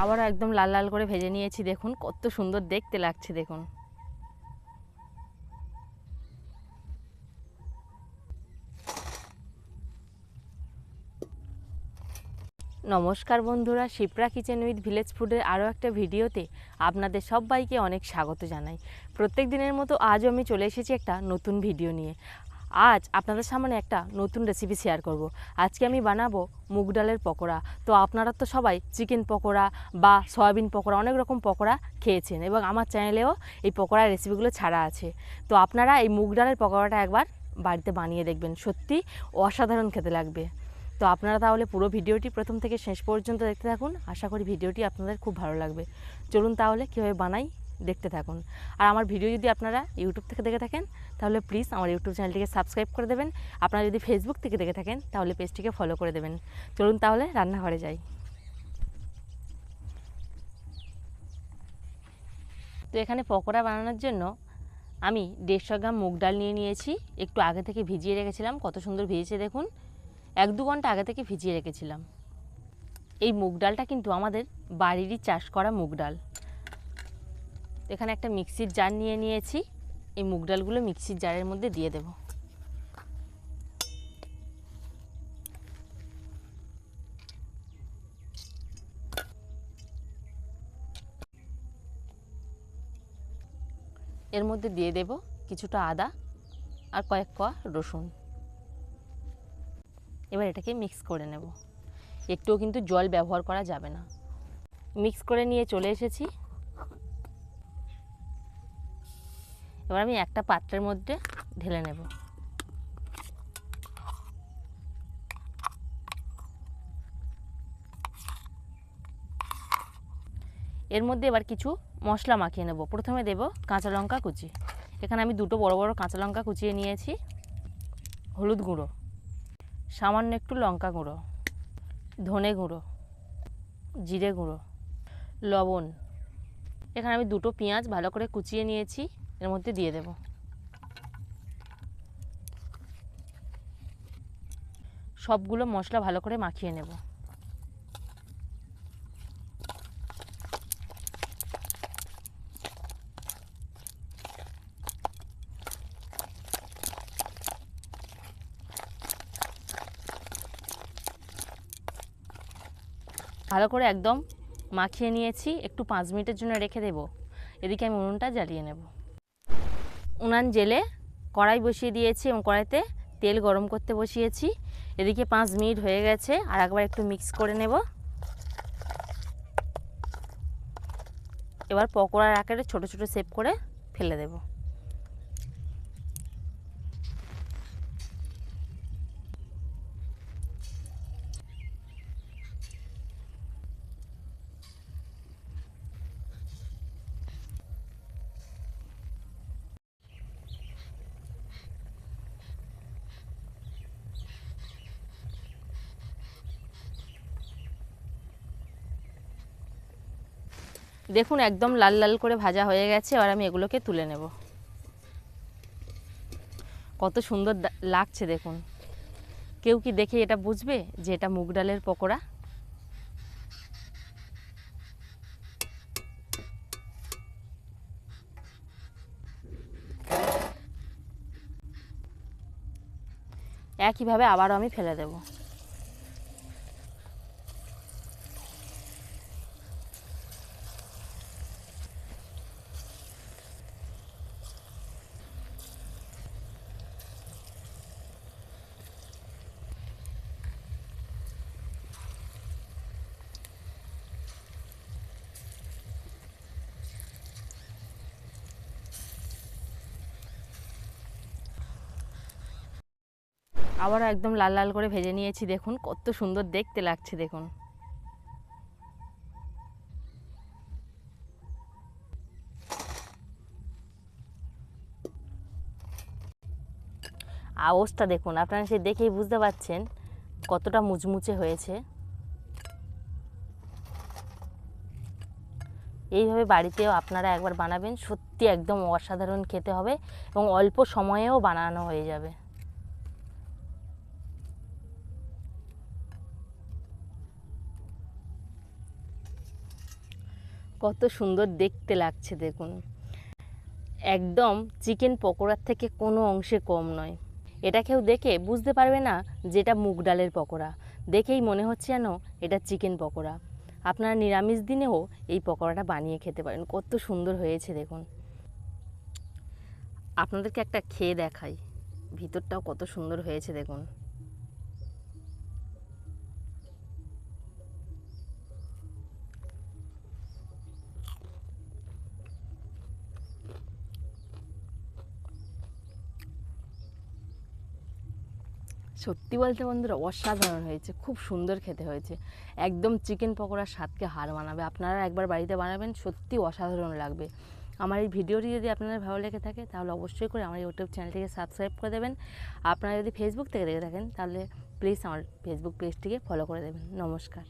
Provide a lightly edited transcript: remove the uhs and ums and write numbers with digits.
আবারও একদম লাল লাল করে ভেজে নিয়েছি। দেখুন কত সুন্দর দেখতে লাগছে দেখুন। নমস্কার বন্ধুরা, শিপ্রা কিচেন উইথ ভিলেজ ফুডের আরও একটা ভিডিওতে আপনাদের সবাইকে অনেক স্বাগত জানাই। প্রত্যেক দিনের মতো আজও আমি চলে এসেছি একটা নতুন ভিডিও নিয়ে। আজ আপনাদের সামনে একটা নতুন রেসিপি শেয়ার করব। আজকে আমি বানাবো মুগ ডালের পকোড়া। তো আপনারা তো সবাই চিকেন পকোড়া বা সয়াবিন পকোড়া অনেক রকম পকোড়া খেয়েছেন এবং আমার চ্যানেলেও এই পকোড়ার রেসিপিগুলো ছাড়া আছে। তো আপনারা এই মুগ ডালের পকোড়াটা একবার বাড়িতে বানিয়ে দেখবেন, সত্যি অসাধারণ খেতে লাগবে। তো আপনারা তাহলে পুরো ভিডিওটি প্রথম থেকে শেষ পর্যন্ত দেখতে থাকুন। আশা করি ভিডিওটি আপনাদের খুব ভালো লাগবে। চলুন তাহলে কীভাবে বানাই দেখতে থাকুন। আর আমার ভিডিও যদি আপনারা ইউটিউব থেকে দেখে থাকেন তাহলে প্লিজ আমার ইউটিউব চ্যানেলটিকে সাবস্ক্রাইব করে দেবেন। আপনারা যদি ফেসবুক থেকে দেখে থাকেন তাহলে পেজটিকে ফলো করে দেবেন। চলুন তাহলে রান্নাঘরে যাই। তো এখানে পকোড়া বানানোর জন্য আমি 150 গ্রাম মুগ ডাল নিয়ে নিয়েছি। একটু আগে থেকে ভিজিয়ে রেখেছিলাম, কত সুন্দর ভিজেছে দেখুন। 1-2 ঘন্টা আগে থেকে ভিজিয়ে রেখেছিলাম। এই মুগ ডালটা কিন্তু আমাদের বাড়িরই চাষ করা মুগ ডাল। এখানে একটা মিক্সির জার নিয়ে নিয়েছি। এই মুগ ডালগুলো মিক্সির জারের মধ্যে দিয়ে দেব। এর মধ্যে দিয়ে দেব কিছুটা আদা আর কয়েক কোয়া রসুন। এবার এটাকে মিক্স করে নেব। একটুও কিন্তু জল ব্যবহার করা যাবে না। মিক্স করে নিয়ে চলে এসেছি। এবার আমি একটা পাত্রের মধ্যে ঢেলে নেব। এর মধ্যে এবার কিছু মশলা মাখিয়ে নেব। প্রথমে দেব কাঁচা লঙ্কা কুচি। এখানে আমি 2 বড় বড় কাঁচা লঙ্কা কুচিয়ে নিয়েছি। হলুদ গুঁড়ো, সামান্য একটু লঙ্কা গুঁড়ো, ধনে গুঁড়ো, জিরে গুঁড়ো, লবণ। এখানে আমি 2 পেঁয়াজ ভালো করে কুচিয়ে নিয়েছি, এর মধ্যে দিয়ে দেব। সবগুলো মশলা ভালো করে মাখিয়ে নেব। ভালো করে একদম মাখিয়ে নিয়েছি। একটু 5 মিনিটের জন্য রেখে দেব। এদিকে আমি উনুনটা জ্বালিয়ে নেব। উনান জেলে কড়াই বসিয়ে দিয়েছি এবং কড়াইতে তেল গরম করতে বসিয়েছি। এদিকে 5 মিনিট হয়ে গেছে। আর একবার একটু মিক্স করে নেব। এবার পকোড়ার আকারে ছোট ছোট শেপ করে ফেলে দেব। দেখুন একদম লাল লাল করে ভাজা হয়ে গেছে। এবার আমি এগুলোকে তুলে নেব। কত সুন্দর লাগছে দেখুন। কেউ কি দেখে এটা বুঝবে যে এটা মুগ ডালের পকোড়া? একইভাবে আবারও আমি ফেলে দেব। আবারও একদম লাল লাল করে ভেজে নিয়েছি। দেখুন কত সুন্দর দেখতে লাগছে দেখুন। আওয়াজটা দেখুন, আপনারা সে দেখেই বুঝতে পারছেন কতটা মুচমুচে হয়েছে। এইভাবে বাড়িতেও আপনারা একবার বানাবেন, সত্যি একদম অসাধারণ খেতে হবে এবং অল্প সময়েও বানানো হয়ে যাবে। কত সুন্দর দেখতে লাগছে দেখুন, একদম চিকেন পকোড়ার থেকে কোনো অংশে কম নয়। এটা কেউ দেখে বুঝতে পারবে না যেটা মুগ ডালের পকোড়া, দেখেই মনে হচ্ছে যেন এটা চিকেন পকোড়া। আপনারা নিরামিষ দিনেও এই পকোড়াটা বানিয়ে খেতে পারেন। কত সুন্দর হয়েছে দেখুন। আপনাদেরকে একটা খেয়ে দেখাই, ভিতরটাও কত সুন্দর হয়েছে দেখুন। সত্যি বলতে বন্ধুরা অসাধারণ হয়েছে, খুব সুন্দর খেতে হয়েছে, একদম চিকেন পকোড়ার স্বাদকে হার মানাবে। আপনারা একবার বাড়িতে বানাবেন, সত্যি অসাধারণ লাগবে। আমার এই ভিডিওটি যদি আপনাদের ভালো লেগে থাকে তাহলে অবশ্যই করে আমার ইউটিউব চ্যানেলটিকে সাবস্ক্রাইব করে দেবেন। আপনারা যদি ফেসবুক থেকে দেখে থাকেন তাহলে প্লিজ আমার ফেসবুক পেজটিকে ফলো করে দেবেন। নমস্কার।